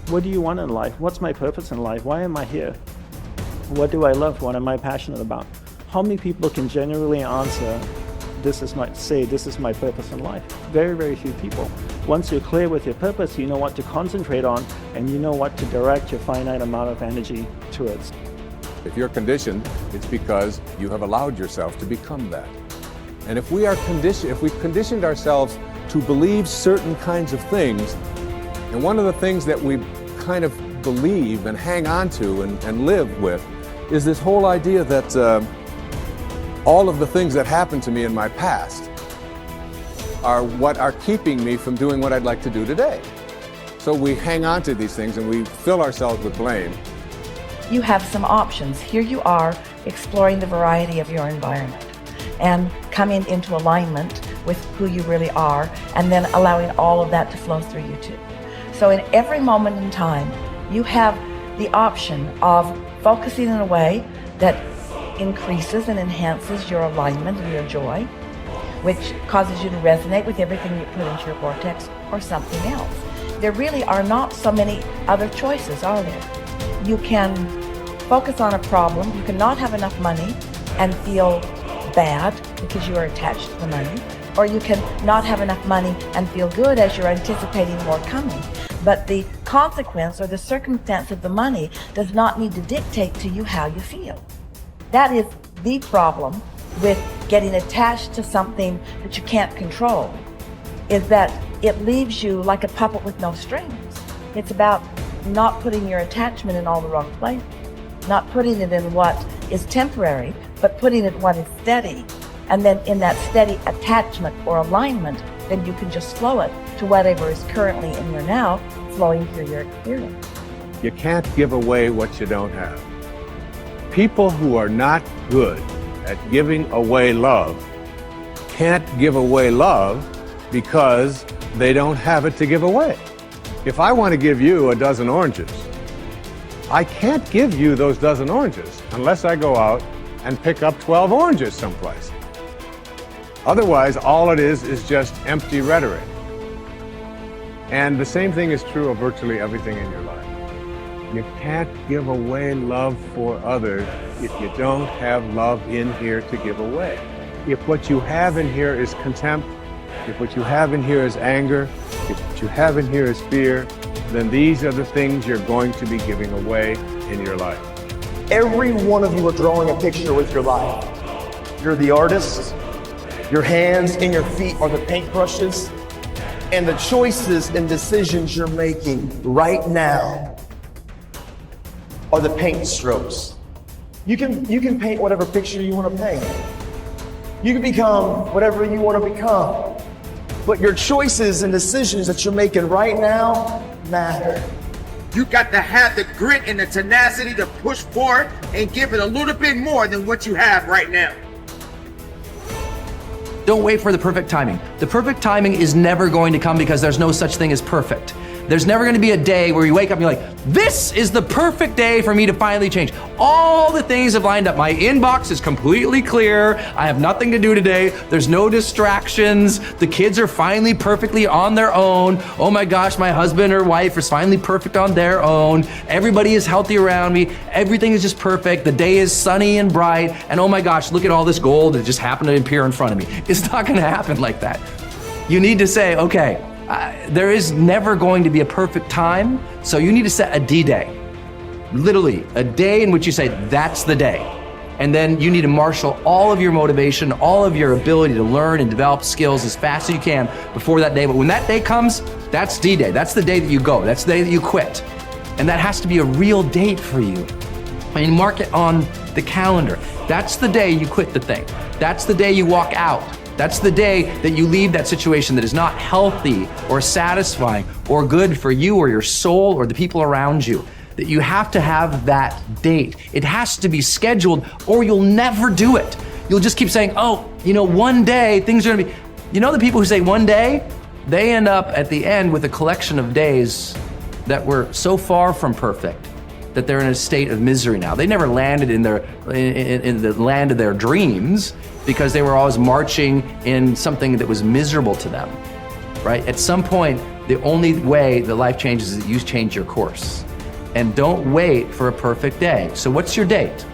What do you want in life? What's my purpose in life? Why am I here? What do I love? What am I passionate about? How many people can genuinely answer, this is my purpose in life? Very, very few people. Once you're clear with your purpose, you know what to concentrate on, and you know what to direct your finite amount of energy towards. If you're conditioned, it's because you have allowed yourself to become that. And if we've conditioned ourselves to believe certain kinds of things, and one of the things that we kind of believe and hang on to and live with is this whole idea that all of the things that happened to me in my past are what are keeping me from doing what I'd like to do today. So we hang on to these things and we fill ourselves with blame. You have some options. Here you are exploring the variety of your environment and coming into alignment with who you really are, and then allowing all of that to flow through you too. So in every moment in time, you have the option of focusing in a way that increases and enhances your alignment and your joy, which causes you to resonate with everything you put into your vortex, or something else. There really are not so many other choices, are there? You can focus on a problem. You cannot have enough money and feel bad because you are attached to the money, or you can not have enough money and feel good as you're anticipating more coming. But the consequence or the circumstance of the money does not need to dictate to you how you feel. That is the problem with getting attached to something that you can't control, is that it leaves you like a puppet with no strings. It's about not putting your attachment in all the wrong places, not putting it in what is temporary, but putting it in what is steady. And then in that steady attachment or alignment, then you can just flow it to whatever is currently in your now, flowing through your experience. You can't give away what you don't have. People who are not good at giving away love can't give away love because they don't have it to give away. If I want to give you a dozen oranges, I can't give you those dozen oranges unless I go out and pick up 12 oranges someplace. Otherwise, all it is just empty rhetoric. And the same thing is true of virtually everything in your life. You can't give away love for others if you don't have love in here to give away. If what you have in here is contempt, if what you have in here is anger, if what you have in here is fear, then these are the things you're going to be giving away in your life. Every one of you are drawing a picture with your life. You're the artist. Your hands and your feet are the paintbrushes. And the choices and decisions you're making right now are the paint strokes. You can paint whatever picture you want to paint. You can become whatever you want to become. But your choices and decisions that you're making right now matter. You got to have the grit and the tenacity to push forward and give it a little bit more than what you have right now. Don't wait for the perfect timing. The perfect timing is never going to come because there's no such thing as perfect. There's never going to be a day where you wake up and you're like, this is the perfect day for me to finally change. All the things have lined up. My inbox is completely clear. I have nothing to do today. There's no distractions. The kids are finally perfectly on their own. Oh my gosh, my husband or wife is finally perfect on their own. Everybody is healthy around me. Everything is just perfect. The day is sunny and bright. And oh my gosh, look at all this gold that just happened to appear in front of me. It's not going to happen like that. You need to say, okay, there is never going to be a perfect time, so you need to set a D-Day. Literally, a day in which you say, that's the day. And then you need to marshal all of your motivation, all of your ability to learn and develop skills as fast as you can before that day. But when that day comes, that's D-Day. That's the day that you go. That's the day that you quit. And that has to be a real date for you. I mean, mark it on the calendar. That's the day you quit the thing. That's the day you walk out. That's the day that you leave that situation that is not healthy or satisfying or good for you or your soul or the people around you. That you have to have that date. It has to be scheduled or you'll never do it. You'll just keep saying, oh, one day things are gonna be, the people who say one day, they end up at the end with a collection of days that were so far from perfect that they're in a state of misery now. They never landed in the land of their dreams because they were always marching in something that was miserable to them, right? At some point, The only way that life changes is that you change your course. And don't wait for a perfect day. So what's your date?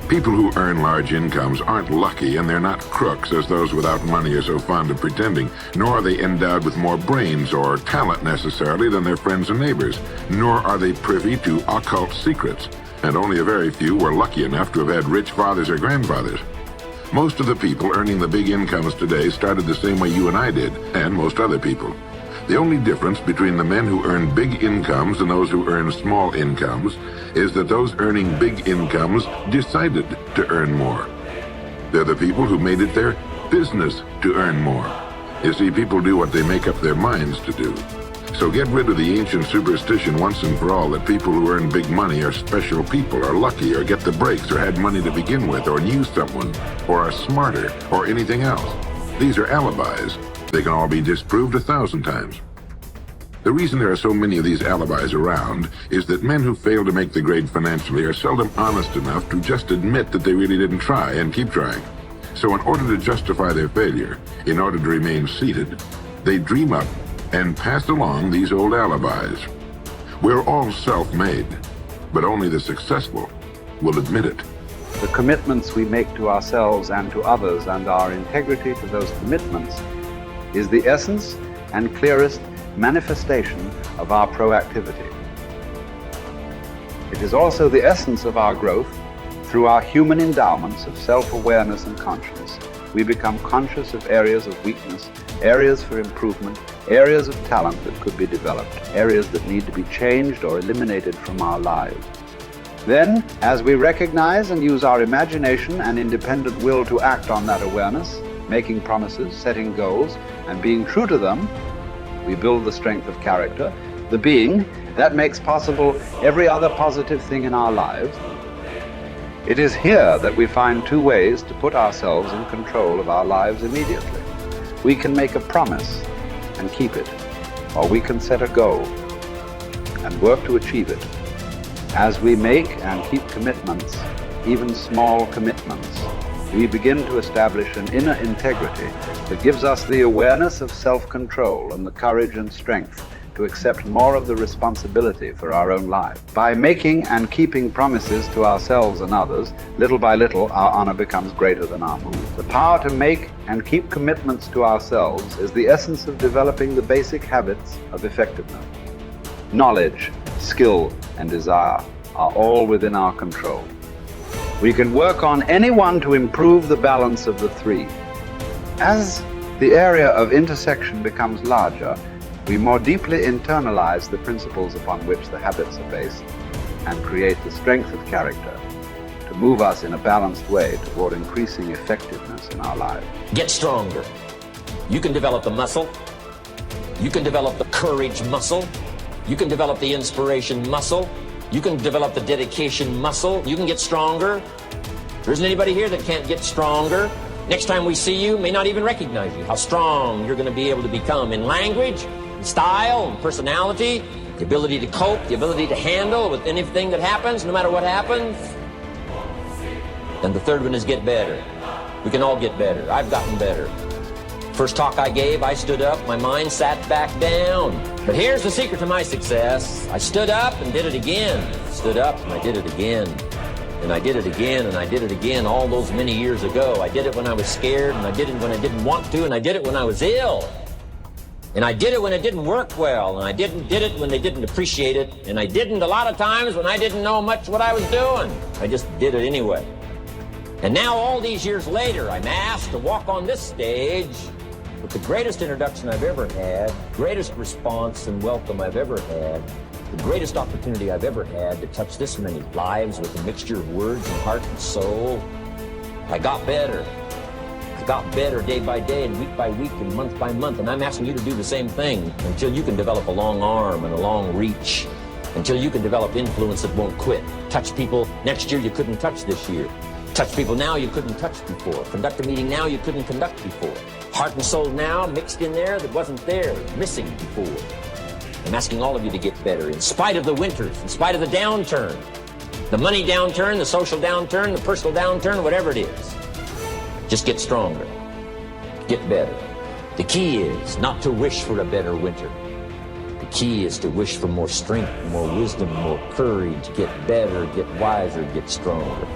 People who earn large incomes aren't lucky, and they're not crooks as those without money are so fond of pretending, nor are they endowed with more brains or talent necessarily than their friends and neighbors, nor are they privy to occult secrets, and only a very few were lucky enough to have had rich fathers or grandfathers. Most of the people earning the big incomes today started the same way you and I did, and most other people. The only difference between the men who earn big incomes and those who earn small incomes is that those earning big incomes decided to earn more. They're the people who made it their business to earn more. You see, people do what they make up their minds to do. So get rid of the ancient superstition once and for all that people who earn big money are special people, are lucky, or get the breaks, or had money to begin with, or knew someone, or are smarter, or anything else. These are alibis. They can all be disproved 1,000 times. The reason there are so many of these alibis around is that men who fail to make the grade financially are seldom honest enough to just admit that they really didn't try and keep trying. So in order to justify their failure, in order to remain seated, they dream up and pass along these old alibis. We're all self-made, but only the successful will admit it. The commitments we make to ourselves and to others, and our integrity to those commitments, is the essence and clearest manifestation of our proactivity. It is also the essence of our growth through our human endowments of self-awareness and conscience. We become conscious of areas of weakness, areas for improvement, areas of talent that could be developed, areas that need to be changed or eliminated from our lives. Then, as we recognize and use our imagination and independent will to act on that awareness, making promises, setting goals, and being true to them, we build the strength of character, the being that makes possible every other positive thing in our lives. It is here that we find two ways to put ourselves in control of our lives immediately. We can make a promise and keep it, or we can set a goal and work to achieve it. As we make and keep commitments, even small commitments, we begin to establish an inner integrity that gives us the awareness of self-control and the courage and strength to accept more of the responsibility for our own life. By making and keeping promises to ourselves and others, little by little, our honor becomes greater than our mood. The power to make and keep commitments to ourselves is the essence of developing the basic habits of effectiveness. Knowledge, skill, and desire are all within our control. We can work on any one to improve the balance of the three. As the area of intersection becomes larger, we more deeply internalize the principles upon which the habits are based and create the strength of character to move us in a balanced way toward increasing effectiveness in our lives. Get stronger. You can develop the muscle. You can develop the courage muscle. You can develop the inspiration muscle. You can develop the dedication muscle. You can get stronger. There isn't anybody here that can't get stronger. Next time we see you, may not even recognize you. How strong you're going to be able to become in language, in style, and personality, the ability to cope, the ability to handle with anything that happens, no matter what happens. And the third one is get better. We can all get better. I've gotten better. First talk I gave, I stood up, my mind sat back down. But here's the secret to my success. I stood up and did it again. Stood up and I did it again. And I did it again, and I did it again all those many years ago. I did it when I was scared, and I did it when I didn't want to, and I did it when I was ill. And I did it when it didn't work well, and I did it when they didn't appreciate it, and I didn't a lot of times when I didn't know much what I was doing. I just did it anyway. And now all these years later, I'm asked to walk on this stage with the greatest introduction I've ever had, greatest response and welcome I've ever had, the greatest opportunity I've ever had to touch this many lives with a mixture of words and heart and soul. I got better. I got better day by day and week by week and month by month, and I'm asking you to do the same thing until you can develop a long arm and a long reach, until you can develop influence that won't quit. Touch people next year you couldn't touch this year. Touch people now you couldn't touch before. Conduct a meeting now you couldn't conduct before. Heart and soul now mixed in there that wasn't there, missing before. I'm asking all of you to get better in spite of the winters, in spite of the downturn, the money downturn, the social downturn, the personal downturn, whatever it is. Just get stronger. Get better. The key is not to wish for a better winter, key is to wish for more strength, more wisdom, more courage, get better, get wiser, get stronger.